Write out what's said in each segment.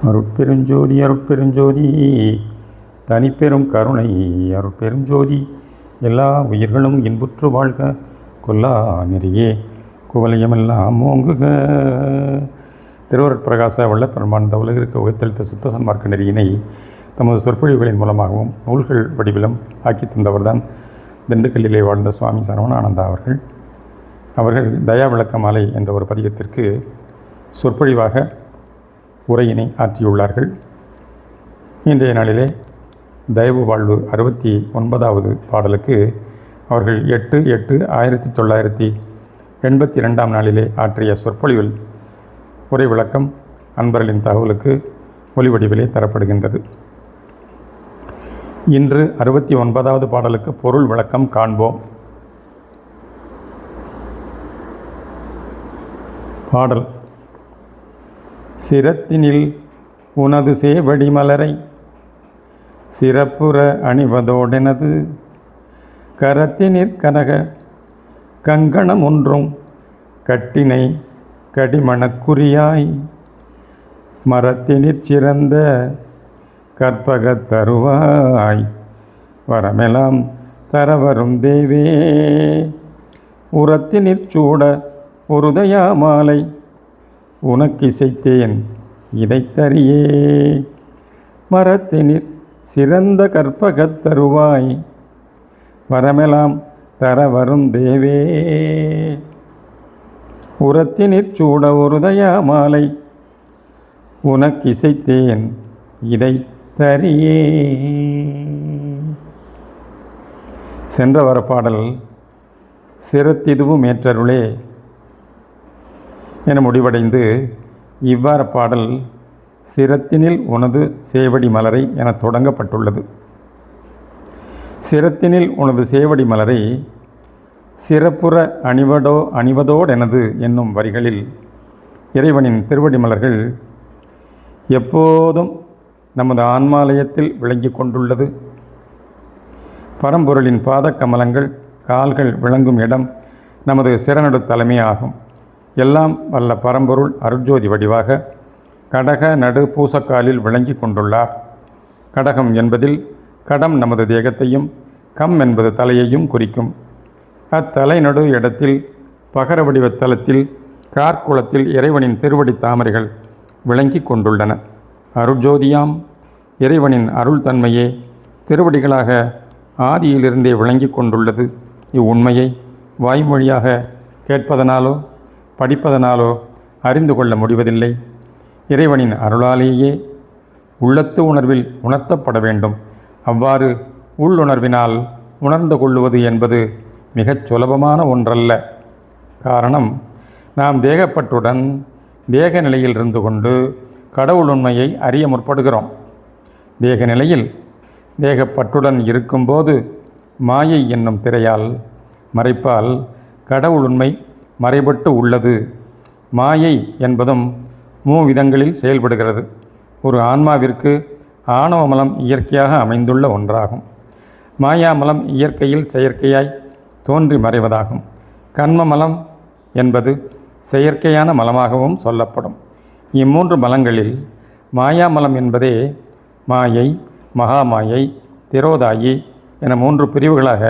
அருட்பெருஞ்சோதி அருட்பெருஞ்சோதி தனிப்பெரும் கருணை அருட்பெருஞ்சோதி எல்லா உயிர்களும் இன்புற்று வாழ்க கொல்லா நெறியே குவலயமெல்லாம் ஓங்குக. திருவருட்பிரகாச வல்லப்பெருமான் உலகிற்கு உயர்த்தளித்த சுத்த சன்மார்க்க நெறியினை தமது சொற்பொழிவுகளின் மூலமாகவும் நூல்கள் வடிவிலும் ஆக்கி தந்தவர்தான் திண்டுக்கல்லிலே வாழ்ந்த சுவாமி சரவணானந்தா அவர்கள் தயா விளக்க மாலை என்ற ஒரு பதிகத்திற்கு சொற்பொழிவாக உரையினை ஆற்றியுள்ளார்கள். இன்றைய நாளிலே தயவு வாழ்வு 69வது பாடலுக்கு அவர்கள் 8/8/1982 நாளிலே ஆற்றிய சொற்பொழிவில் உரை விளக்கம் அன்பர்களின் தகவலுக்கு ஒலி வடிவிலே தரப்படுகின்றது. இன்று 69வது பாடலுக்கு பொருள் விளக்கம் காண்போம். பாடல்: சிரத்தினில் உனது சேவடி மலரை சிறப்புற அணிவதோடெனது கரத்தினிற்கனக கங்கணம் ஒன்றும் கட்டினை கடிமணக்குறியாய் மரத்தினிற் சிறந்த கற்பகத் தருவாய் வரமெலாம் தரவரும் தேவே உரத்தினிற் சூட ஒருதயா மாலை உனக்கிசைத்தேன் இதைத்தறியே மரத்தினிற் சிறந்த கற்பகத் தருவாய் வரமெலாம் தரவரும் தேவே உரத்தினிற் சூட ஒருதயா மாலை உனக்கிசைத்தேன் இதைத்தறியே. சென்ற வர பாடல் சிரத்திதுவும் ஏற்றருளே என முடிவடைந்து இவ்வாறு பாடல் சிரத்தினில் உனது சேவடி மலரை என தொடங்கப்பட்டுள்ளது. சிரத்தினில் உனது சேவடி மலரை சிறப்புற அணிவதோடெனது என்னும் வரிகளில் இறைவனின் திருவடி மலர்கள் எப்போதும் நமது ஆன்மாலயத்தில் விளங்கி கொண்டுள்ளது. பரம்பொருளின் பாத கமலங்கள் கால்கள் விளங்கும் இடம் நமது சிறநடு தலைமையாகும். எல்லாம் வல்ல பரம்பொருள் அருட்ஜோதி வடிவாக கடக நடு பூசக்காலில் விளங்கி கொண்டுள்ளார். கடகம் என்பதில் கடம் நமது தேகத்தையும் கம் என்பது தலையையும் குறிக்கும். அத்தலை நடு இடத்தில் பகர வடிவத்தலத்தில் கார்குளத்தில் இறைவனின் திருவடி தாமரைகள் விளங்கி கொண்டுள்ளன. அருட்ஜோதியாம் இறைவனின் அருள் தன்மையே திருவடிகளாக ஆதியிலிருந்தே விளங்கி கொண்டுள்ளது. இவ்வுண்மையை வாய்மொழியாக கேட்பதனாலோ படிப்பதனாலோ அறிந்து கொள்ள முடிவதில்லை. இறைவனின் அருளாலேயே உள்ளத்து உணர்வில் உணர்த்தப்பட வேண்டும். அவ்வாறு உள்ளுணர்வினால் உணர்ந்து கொள்ளுவது என்பது மிகச் சுலபமான ஒன்றல்ல. காரணம், நாம் தேகப்பற்றுடன் தேக நிலையில் இருந்து கொண்டு கடவுள் உண்மையை அறிய முற்படுகிறோம். தேக நிலையில் தேகப்பற்றுடன் இருக்கும்போது மாயை என்னும் திரையால் மறைப்பால் கடவுள் உண்மை மறைபட்டு உள்ளது. மாயை என்பதும் மூவிதங்களில் செயல்படுகிறது. ஒரு ஆன்மாவிற்கு ஆணவமலம் இயற்கையாக அமைந்துள்ள ஒன்றாகும். மாயாமலம் இயற்கையில் செயற்கையாய் தோன்றி மறைவதாகும். கண்மமலம் என்பது செயற்கையான மலமாகவும் சொல்லப்படும். இம்மூன்று மலங்களில் மாயாமலம் என்பதே மாயை, மகாமாயை, திரோதாயி என 3 பிரிவுகளாக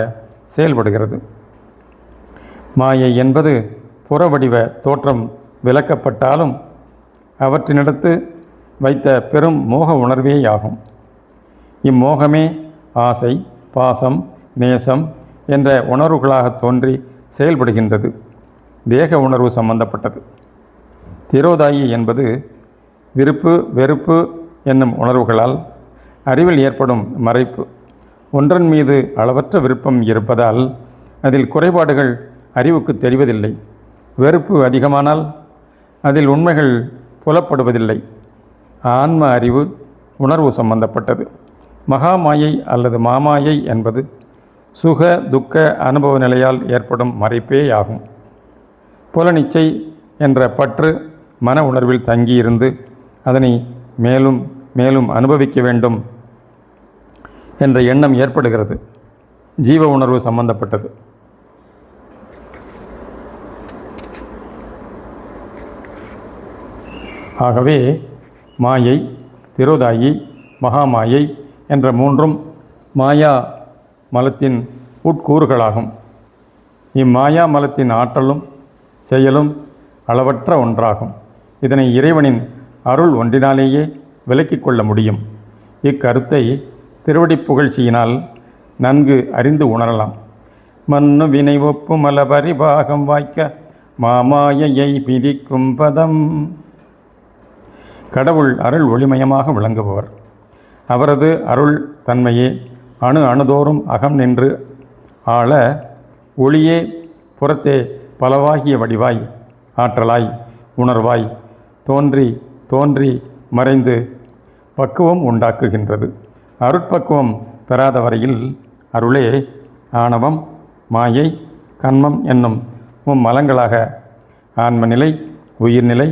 செயல்படுகிறது. மாயை என்பது புறவடிவ தோற்றம் விலக்கப்பட்டாலும் அவற்றினிடத்து வைத்த பெரும் மோக உணர்வேயாகும். இம்மோகமே ஆசை, பாசம், நேசம் என்ற உணர்வுகளாக தோன்றி செயல்படுகின்றது. தேக உணர்வு சம்பந்தப்பட்டது. திரோதாயி என்பது விருப்பு வெறுப்பு என்னும் உணர்வுகளால் அறிவில் ஏற்படும் மறைப்பு. ஒன்றன் மீது அளவற்ற விருப்பம் இருப்பதால் அதில் குறைபாடுகள் அறிவுக்கு தெரிவதில்லை. வெறுப்பு அதிகமானால் அதில் உண்மைகள் புலப்படுவதில்லை. ஆன்ம அறிவு உணர்வு சம்பந்தப்பட்டது. மகாமாயை அல்லது மாமாயை என்பது சுக துக்க அனுபவ நிலையால் ஏற்படும் மறைப்பேயாகும். புலனிச்சை என்ற பற்று மன உணர்வில் தங்கியிருந்து அதனை மேலும் மேலும் அனுபவிக்க வேண்டும் என்ற எண்ணம் ஏற்படுகிறது. ஜீவ உணர்வு சம்பந்தப்பட்டது. ஆகவே மாயை திரோதாயி, மகாமாயை என்ற மூன்றும் மாயா மலத்தின் உட்கூறுகளாகும். இம்மாயா மலத்தின் ஆற்றலும் செயலும் அளவற்ற ஒன்றாகும். இதனை இறைவனின் அருள் ஒன்றினாலேயே விலக்கிக் கொள்ள முடியும். இக்கருத்தை திருவடி புகழ்ச்சியினால் நன்கு அறிந்து உணரலாம். மன்னு வினை ஒப்பு மல பரிபாகம் வாய்க்க மாமாயையை பிடிக்கும் பதம். கடவுள் அருள் ஒளிமயமாக விளங்குபவர். அவரது அருள் தன்மையே அணு அணுதோறும் அகம் நின்று ஆள, ஒளியே புறத்தே பலவாகிய வடிவாய், ஆற்றலாய், உணர்வாய் தோன்றி தோன்றி மறைந்து பக்குவம் உண்டாக்குகின்றது. அருட்பக்குவம் பெறாத வரையில் அருளே ஆணவம், மாயை, கன்மம் என்னும் மும்மலங்களாக ஆன்மநிலை, உயிர்நிலை,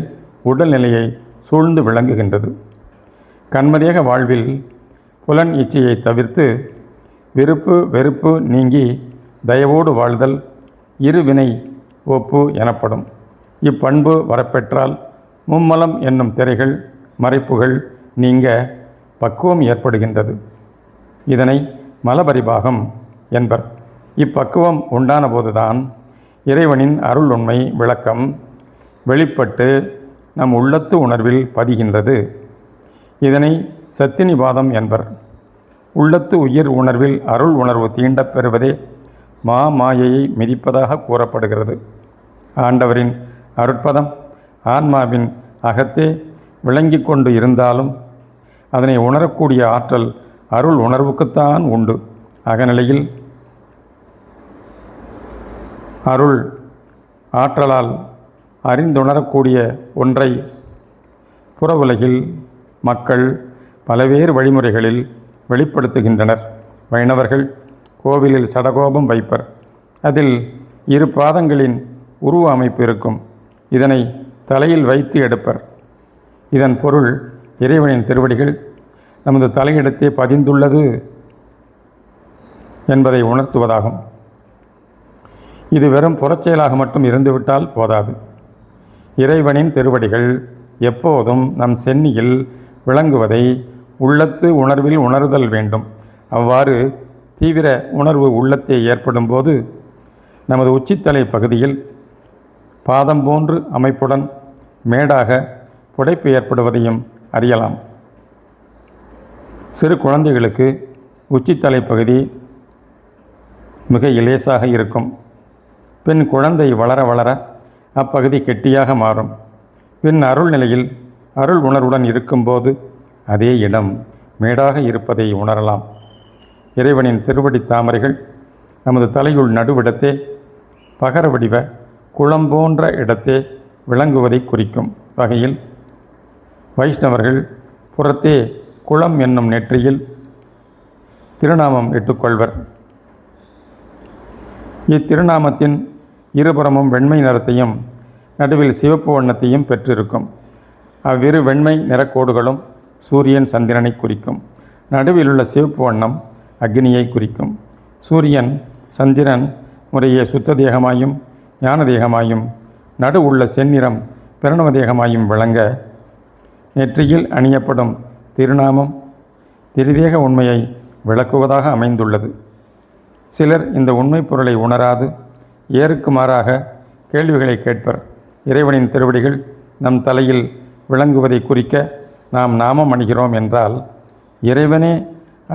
உடல்நிலையை சூழ்ந்து விளங்குகின்றது. கன்மதேக வாழ்வில் புலன் இச்சையை தவிர்த்து விருப்பு வெறுப்பு நீங்கி தயவோடு வாழ்தல் இருவினை ஒப்பு எனப்படும். இப்பண்பு வரப்பெற்றால் மும்மலம் என்னும் திரைகள் மறைப்புகள் நீங்க பக்குவம் ஏற்படுகின்றது. இதனை மலபரிபாகம் என்பர். இப்பக்குவம் உண்டான போதுதான் இறைவனின் அருள் உண்மை விளக்கம் வெளிப்பட்டு நம் உள்ளத்து உணர்வில் பதிகின்றது. இதனை சத்தினிபாதம் என்பர். உள்ளத்து உயிர் உணர்வில் அருள் உணர்வு தீண்டப் பெறுவதே மாயையை மிதிப்பதாக கூறப்படுகிறது. ஆண்டவரின் அருட்பதம் ஆன்மாவின் அகத்தே விளங்கி கொண்டு இருந்தாலும் அதனை உணரக்கூடிய ஆற்றல் அருள் உணர்வுக்குத்தான் உண்டு. அகநிலையில் அருள் ஆற்றலால் அறிந்துணரக்கூடிய ஒன்றை புற உலகில் மக்கள் பலவேறு வழிமுறைகளில் வெளிப்படுத்துகின்றனர். வைணவர்கள் கோவிலில் சடகோபம் வைப்பர். அதில் இரு பாதங்களின் உருவ அமைப்பு இருக்கும். இதனை தலையில் வைத்து எடுப்பர். இதன் பொருள் இறைவனின் திருவடிகள் நமது தலையிடத்தே பதிந்துள்ளது என்பதை உணர்த்துவதாகும். இது வெறும் புறச்செயலாக மட்டும் இருந்துவிட்டால் போதாது. இறைவனின் திருவடிகள் எப்போதும் நம் சென்னியில் விளங்குவதை உள்ளத்து உணர்வில் உணர்தல் வேண்டும். அவ்வாறு தீவிர உணர்வு உள்ளத்தே ஏற்படும் போது நமது உச்சித்தலை பகுதியில் பாதம் போன்று அமைப்புடன் மேடாக புடைப்பு ஏற்படுவதையும் அறியலாம். சிறு குழந்தைகளுக்கு உச்சித்தலை பகுதி மிக இலேசாக இருக்கும். பின் குழந்தை வளர வளர அப்பகுதி கெட்டியாக மாறும். பின் அருள் நிலையில் அருள் உணர்வுடன் இருக்கும்போது அதே இடம் மேடாக இருப்பதை உணரலாம். இறைவனின் திருவடி தாமரைகள் நமது தலையுள் நடுவிடத்தே பகர வடிவ குளம் போன்ற இடத்தே விளங்குவதை குறிக்கும் வகையில் வைஷ்ணவர்கள் புறத்தே குளம் என்னும் நெற்றியில் திருநாமம் இட்டுக்கொள்வர். இத்திருநாமத்தின் இருபுறமும் வெண்மை நிறத்தையும் நடுவில் சிவப்பு வண்ணத்தையும் பெற்றிருக்கும். அவ்விரு வெண்மை நிறக்கோடுகளும் சூரியன் சந்திரனை குறிக்கும். நடுவில் உள்ள சிவப்பு வண்ணம் அக்னியை குறிக்கும். சூரியன் சந்திரன் முறையே சுத்த தேகமாயும் ஞான தேகமாயும் நடு உள்ள செந்நிறம் பிரணவ தேகமாயும் விளங்க நெற்றியில் அணியப்படும் திருநாமம் திரிதேக உண்மையை விளக்குவதாக அமைந்துள்ளது. சிலர் இந்த உண்மை பொருளை உணராது ஏருக்கு மாறாக கேள்விகளை கேட்பர். இறைவனின் திருவடிகள் நம் தலையில் விளங்குவதை குறிக்க நாம் நாமம் அணிகிறோம் என்றால் இறைவனே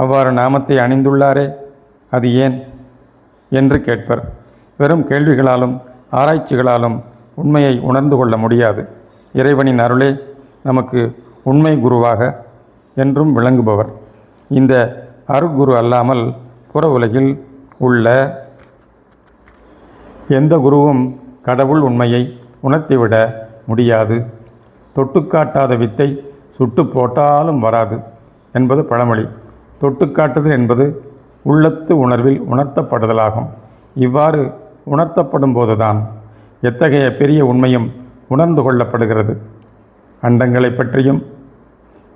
அவ்வாறு நாமத்தை அணிந்துள்ளாரே, அது ஏன் என்று கேட்பர். வெறும் கேள்விகளாலும் ஆராய்ச்சிகளாலும் உண்மையை உணர்ந்து கொள்ள முடியாது. இறைவனின் அருளே நமக்கு உண்மை குருவாக என்றும் விளங்குபவர். இந்த அருட்குரு அல்லாமல் புற உலகில் உள்ள எந்த குருவும் கடவுள் உண்மையை உணர்த்திவிட முடியாது. தொட்டுக்காட்டாத வித்தை சுட்டு போட்டாலும் வராது என்பது பழமொழி. தொட்டுக்காட்டுதல் என்பது உள்ளத்து உணர்வில் உணர்த்தப்படுதலாகும். இவ்வாறு உணர்த்தப்படும் போதுதான் எத்தகைய பெரிய உண்மையும் உணர்ந்து கொள்ளப்படுகிறது. அண்டங்களை பற்றியும்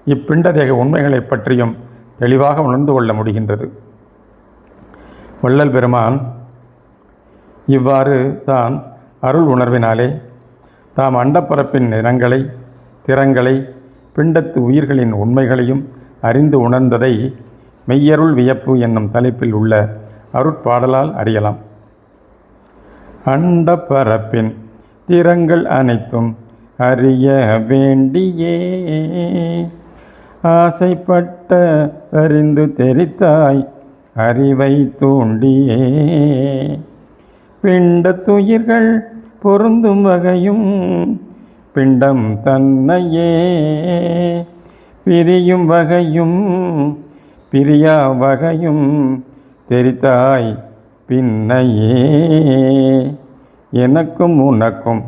இப்பிண்டதேக உண்மைகளை பற்றியும் தெளிவாக உணர்ந்து கொள்ள முடிகின்றது. வள்ளல் பெருமான் இவ்வாறு தான் அருள் உணர்வினாலே தாம் அண்டப்பரப்பின் நிறங்களை திறங்களை பிண்டத்து உயிர்களின் உண்மைகளையும் அறிந்து உணர்ந்ததை மெய்யருள் வியப்பு என்னும் தலைப்பில் உள்ள அருட்பாடலால் அறியலாம். அண்ட பரப்பின் திறங்கள் அனைத்தும் அறிய வேண்டியே ஆசைப்பட்ட அறிந்து தெரித்தாய் அறிவை தூண்டியே பிண்டத்துயிர்கள் பொருந்தும் வகையும் பிண்டம் தன்னையே பிரியும் வகையும் பிரியா வகையும் தெரித்தாய் பின்னையே எனக்கும் உனக்கும்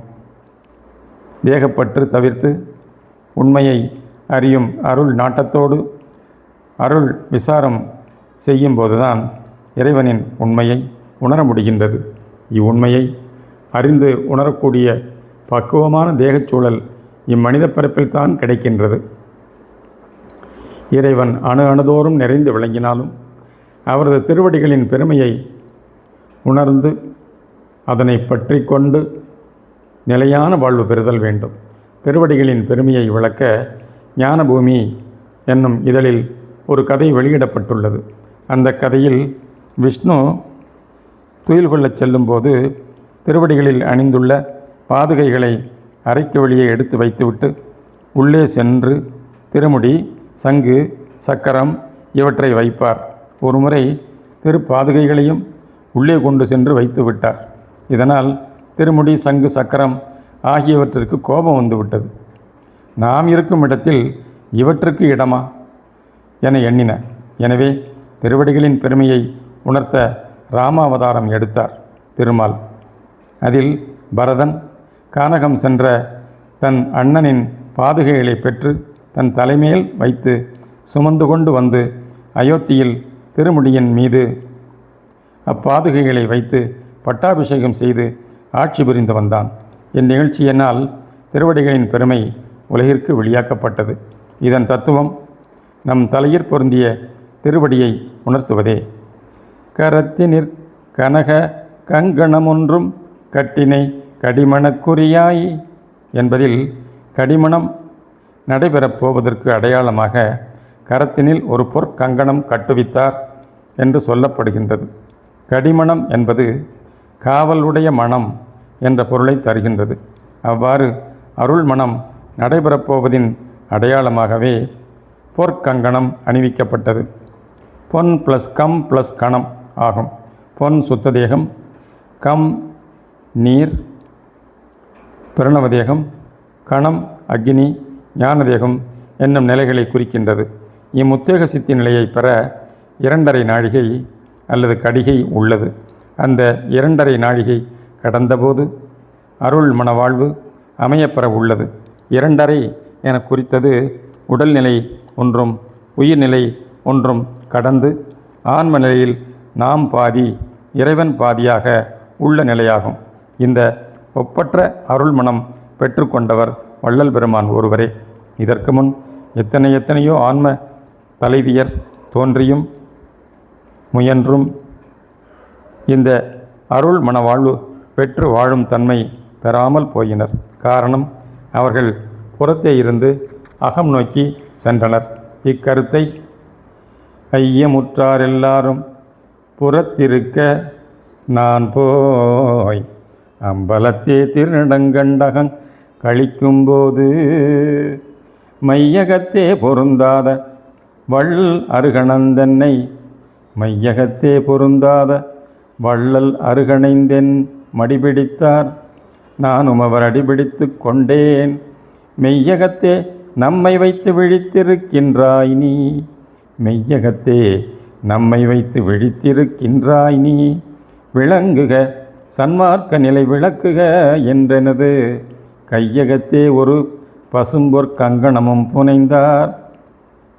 தேகப்பற்று தவிர்த்து உண்மையை அறியும் அருள் நாட்டத்தோடு அருள் விசாரம் செய்யும்போதுதான் இறைவனின் உண்மையை உணர முடிகின்றது. இவ்வுண்மையை அறிந்து உணரக்கூடிய பக்குவமான தேகச்சூழல் இம்மனித பிறப்பில் தான் கிடைக்கின்றது. இறைவன் அணு அணுதோறும் நிறைந்து விளங்கினாலும் அவரது திருவடிகளின் பெருமையை உணர்ந்து அதனை பற்றி கொண்டு நிலையான வாழ்வு பெறுதல் வேண்டும். திருவடிகளின் பெருமையை விளக்க ஞானபூமி என்னும் இதழில் ஒரு கதை வெளியிடப்பட்டுள்ளது. அந்த கதையில் விஷ்ணு துயில் கொள்ளச் செல்லும்போது திருவடிகளில் அணிந்துள்ள பாதுகைகளை அறைக்கு வெளியே எடுத்து வைத்துவிட்டு உள்ளே சென்று திருமுடி, சங்கு, சக்கரம் இவற்றை வைப்பார். ஒருமுறை திருப்பாதுகைகளையும் உள்ளே கொண்டு சென்று வைத்து விட்டார். இதனால் திருமுடி, சங்கு, சக்கரம் ஆகியவற்றிற்கு கோபம் வந்துவிட்டது. நாம் இருக்கும் இடத்தில் இவற்றுக்கு இடமா என எண்ணின. எனவே திருவடிகளின் பெருமையை உணர்த்த ராமாவதாரம் எடுத்தார் திருமால். அதில் பரதன் கானகம் சென்ற தன் அண்ணனின் பாதுகைகளை பெற்று தன் தலைமேல் வைத்து சுமந்து கொண்டு வந்து அயோத்தியில் திருமுடியின் மீது அப்பாதுகைகளை வைத்து பட்டாபிஷேகம் செய்து ஆட்சி புரிந்து வந்தான். இந்நிகழ்ச்சியினால் திருவடிகளின் பெருமை உலகிற்கு வெளியாக்கப்பட்டது. இதன் தத்துவம் நம் தலையிற் பொருந்திய திருவடியை உணர்த்துவதே. கரத்தினிற் கனக கங்கணமொன்றும் கட்டினை கடிமணக்குறியாய் என்பதில் கடிமணம் நடைபெறப் போவதற்கு அடையாளமாக கரத்தினில் ஒரு பொற்கங்கணம் கட்டுவித்தார் என்று சொல்லப்படுகின்றது. கடிமணம் என்பது காவலுடைய மனம் என்ற பொருளை தருகின்றது. அவ்வாறு அருள் மனம் நடைபெறப் போவதின் அடையாளமாகவே பொற்கங்கணம் அணிவிக்கப்பட்டது. பொன் ப்ளஸ் கம் ப்ளஸ் கணம் ஆகும். பொன் சுத்ததேகம், கம் நீர் பிரணவதேகம், கணம் அக்னி ஞானதேகம் என்னும் நிலைகளை குறிக்கின்றது. இம்முத்தேக சித்தி நிலையை பெற 2½ நாழிகை அல்லது கடிகை உள்ளது. அந்த 2½ நாழிகை கடந்தபோது அருள் மனவாழ்வு அமையப்பெற உள்ளது. 2½ என குறித்தது உடல்நிலை ஒன்றும் உயிர்நிலை ஒன்றும் கடந்து ஆன்ம நிலையில் நாம் பாதி இறைவன் பாதியாக உள்ள நிலையாகும். இந்த ஒப்பற்ற அருள் மனம் பெற்றுக்கொண்டவர் வள்ளல் பெருமான் ஒருவரே. இதற்கு முன் எத்தனையோ ஆன்ம தலைவியர் தோன்றியும் முயன்றும் இந்த அருள் மனவாழ்வு பெற்று வாழும் தன்மை பெறாமல் போயினர். காரணம், அவர்கள் புறத்தே இருந்து அகம் நோக்கி சென்றனர். இக்கருத்தை ஐயமுற்றார் எல்லாரும் புறத்திருக்க நான் போய் அம்பலத்தே திருநடங்கண்டகங் கழிக்கும்போது மையகத்தே பொருந்தாத வள்ளல் அருகணந்தன்னை மையகத்தே பொருந்தாத வள்ளல் அருகணைந்தென் மடிபிடித்தார் நானும் அவர் அடிபிடித்து கொண்டேன். மெய்யகத்தே நம்மை வைத்து விழித்திருக்கின்றாய் நீ, மெய்யகத்தே நம்மை வைத்து விழித்திருக்கின்றாய் நீ, விளங்குக சன்மார்க்க நிலை விளக்குக என்றெனது கையகத்தே ஒரு பசும்பொற் கங்கணமும் புனைந்தார்.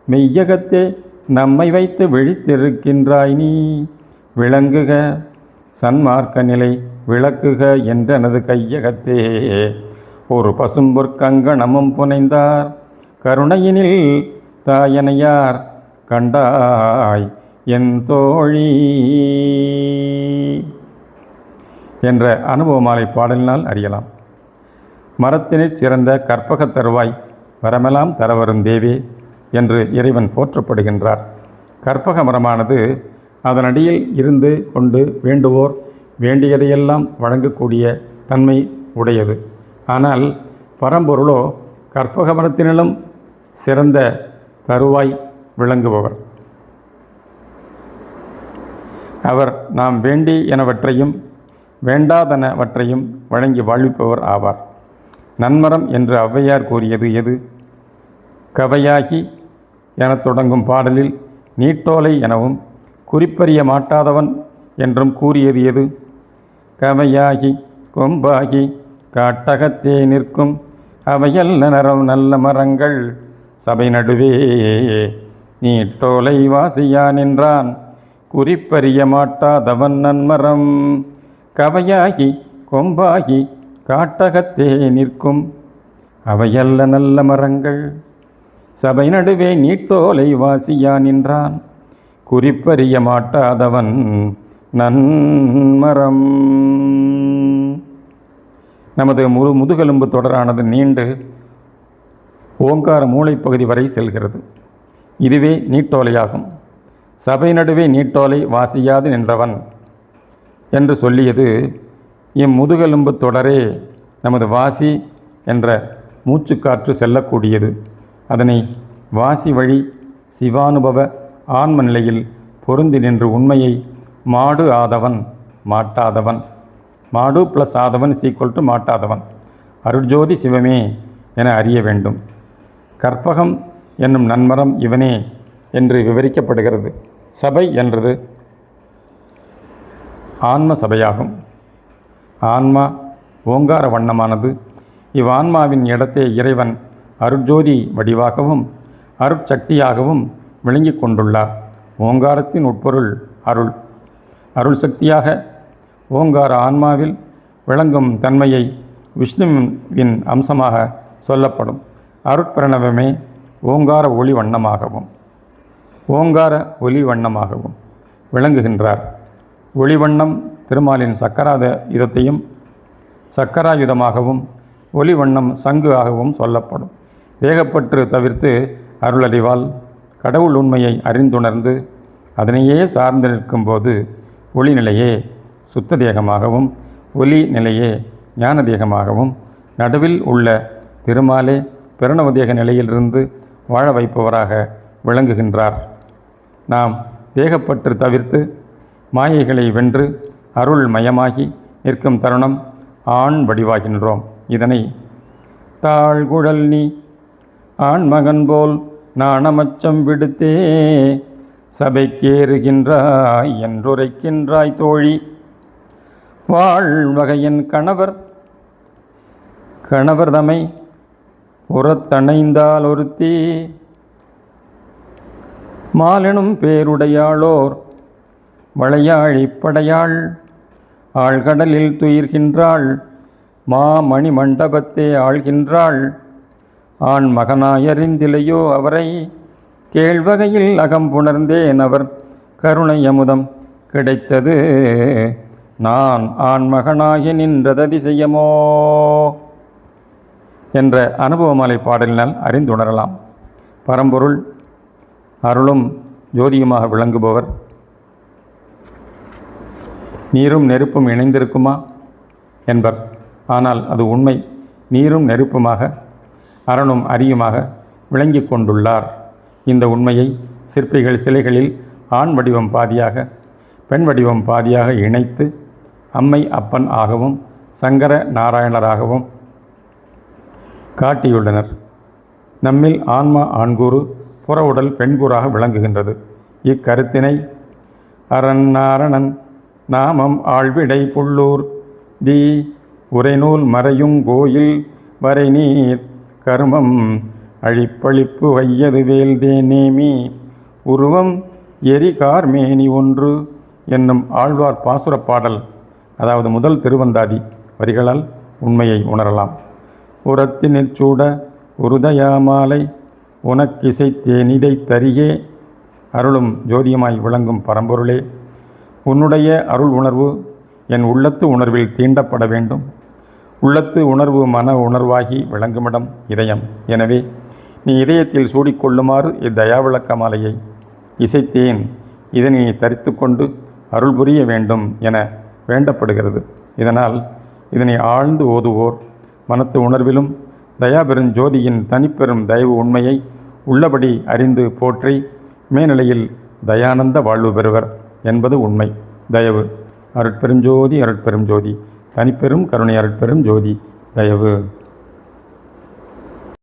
மெய்யகத்தே நம்மை வைத்து விழித்திருக்கின்றாய் நீ, விளங்குக சன்மார்க்க நிலை விளக்குக என்றனது கையகத்தே ஒரு பசும்பொற் கங்கணமும் புனைந்தார். கருணையினில் தாயனையார் கண்டாய் என் தோழி என்ற அனுபவமாலை பாடலினால் அறியலாம். மரத்தினிற் சிறந்த கற்பகத் தருவாய் வரமெல்லாம் தரவரும் தேவே என்று இறைவன் போற்றப்படுகின்றார். கற்பக மரமானது அதனடியில் இருந்து கொண்டு வேண்டுவோர் வேண்டியதையெல்லாம் வழங்கக்கூடிய தன்மை உடையது. ஆனால் பரம்பொருளோ கற்பக மரத்தினிலும் சிறந்த தருவாய் விளங்குபவர். அவர் நாம் வேண்டி எனவற்றையும் வேண்டாதனவற்றையும் வழங்கி வாழ்விப்பவர் ஆவார். நன்மரம் என்று ஔவையார் கூறியது எது? கவையாகி எனத் தொடங்கும் பாடலில் நீட்டோலை எனவும் குறிப்பறிய மாட்டாதவன் என்றும் கூறியது எது? கவையாகி கொம்பாகி காட்டகத்தே நிற்கும் அவையல்ல நரம் நல்ல மரங்கள் சபை நடுவே நீட்டோலை வாசியா நின்றான் குறிப்பறிய மாட்டாதவன் நன்மரம். கவையாகி கொம்பாகி காட்டகத்தே நிற்கும் அவையல்ல நல்ல மரங்கள் சபை நடுவே நீட்டோலை வாசியா நின்றான் குறிப்பறிய மாட்டாதவன் நன்மரம். நமது முதுகெலும்பு தொடரானது நீண்டு ஓங்கார மூளைப்பகுதி வரை செல்கிறது. இதுவே நீட்டோலையாகும். சபை நடுவே நீட்டோலை வாசியாது நின்றவன் என்று சொல்லியது இம்முதுகெலும்பு தொடரே நமது வாசி என்ற மூச்சுக்காற்று செல்லக்கூடியது. அதனை வாசி வழி சிவானுபவ ஆன்ம நிலையில் பொருந்தி நின்று உண்மையை மாடு ஆதவன் மாட்டாதவன், மாடு ப்ளஸ் ஆதவன் = மாட்டாதவன், அருட்ஜோதி சிவமே என அறிய வேண்டும். கற்பகம் என்னும் நன்மரம் இவனே என்று விவரிக்கப்படுகிறது. சபை என்றது ஆன்ம சபையாகும். ஆன்மா ஓங்கார வண்ணமானது. இவ்வான்மாவின் இடத்தே இறைவன் அருட்ஜோதி வடிவாகவும் அருட்சக்தியாகவும் விளங்கி கொண்டுள்ளார். ஓங்காரத்தின் உட்பொருள் அருள். அருள் சக்தியாக ஓங்கார ஆன்மாவில் விளங்கும் தன்மையை விஷ்ணுவின் அம்சமாக சொல்லப்படும் அருட்பிரணவமே ஓங்கார ஒளி வண்ணமாகவும் விளங்குகின்றார். ஒளிவண்ணம் திருமாலின் சக்கராயுதத்தையும் சக்கராயுதமாகவும் ஒளிவண்ணம் சங்கு ஆகவும் சொல்லப்படும். தேகப்பற்று தவிர்த்து அருளறிவால் கடவுள் உண்மையை அறிந்துணர்ந்து அதனையே சார்ந்து நிற்கும்போது ஒளி நிலையே சுத்த தேகமாகவும் ஒலி நிலையே ஞான தேகமாகவும் நடுவில் உள்ள திருமாலே பிரணவதேக நிலையிலிருந்து வாழ வைப்பவராக விளங்குகின்றார். நாம் தேகப்பற்று தவிர்த்து மாயைகளை வென்று அருள் மயமாகி நிற்கும் தருணம் ஆண் வடிவாகின்றோம். இதனை தாழ்குழல் நீ ஆண்மகன் போல் நாணமச்சம் விடுத்தே சபைக்கேறுகின்றாய் என்றுரைக்கின்றாய் தோழி. வாழ்வகையின் கணவர் தமை புறத்தணைந்தால் ஒருத்தி மாலெனும் பேருடையாளோர் வளையாழிப்படையாள் ஆழ்கடலில் துயிர்கின்றாள் மாமணி மண்டபத்தே ஆழ்கின்றாள். ஆண் மகனாயறிந்திலையோ அவரை கேழ்வகையில் அகம்புணர்ந்தேன் அவர் கருணை அமுதம் கிடைத்தது நான் ஆண்மகனாகி நின்றததிசயமோ என்ற அனுபவமாலை பாடலினால் அறிந்துணரலாம். பரம்பொருள் அருளும் ஜோதியுமாக விளங்குபவர். நீரும் நெருப்பும் இணைந்திருக்குமா என்பர். ஆனால் அது உண்மை. நீரும் நெருப்புமாக அரணும் அரியுமாக விளங்கி கொண்டுள்ளார். இந்த உண்மையை சிற்பிகள் சிலைகளில் ஆண் வடிவம் பாதியாக பெண் வடிவம் பாதியாக இணைத்து அம்மை அப்பன் ஆகவும் சங்கர நாராயணராகவும் காட்டியுள்ளனர். நம்மில் ஆன்மா ஆண்கூறு புற உடல் பெண்கூறாக விளங்குகின்றது. இக்கருத்தினை அரண் நாரணன் நாமம் ஆழ்விடை புள்ளூர் தி உரைநூல் மறையுங் கோயில் வரை நீர் கருமம் அழிப்பழிப்பு வையது வேல்தே நேமி உருவம் எரி கார்மேனி ஒன்று என்னும் ஆழ்வார் பாசுரப் பாடல், அதாவது முதல் திருவந்தாதி வரிகளால் உண்மையை உணரலாம். உரத்தினிற் சூட உருதயாமாலை உனக்கிசைத்தேனிதை தரியே. அருளும் ஜோதியமாய் விளங்கும் பரம்பொருளே, உன்னுடைய அருள் உணர்வு என் உள்ளத்து உணர்வில் தீண்டப்பட வேண்டும். உள்ளத்து உணர்வு மன உணர்வாகி விளங்குமிடம் இதயம். எனவே நீ இதயத்தில் சூடிக்கொள்ளுமாறு இத்தயாவிளக்க மாலையை இசைத்தேன். இதனை நீ தரித்து கொண்டு அருள் புரிய வேண்டும் என வேண்டப்படுகிறது. இதனால் இதனை ஆழ்ந்து ஓதுவோர் மனத்து உணர்விலும் தயாபெருஞ்சோதியின் தனிப்பெரும் தயவு உண்மையை உள்ளபடி அறிந்து போற்றி மேநிலையில் தயானந்த வாழ்வு பெறுவர் என்பது உண்மை. தயவு அருட்பெருஞ்சோதி அருட்பெரும் ஜோதி தனிப்பெரும் கருணை அருட்பெரும் ஜோதி தயவு.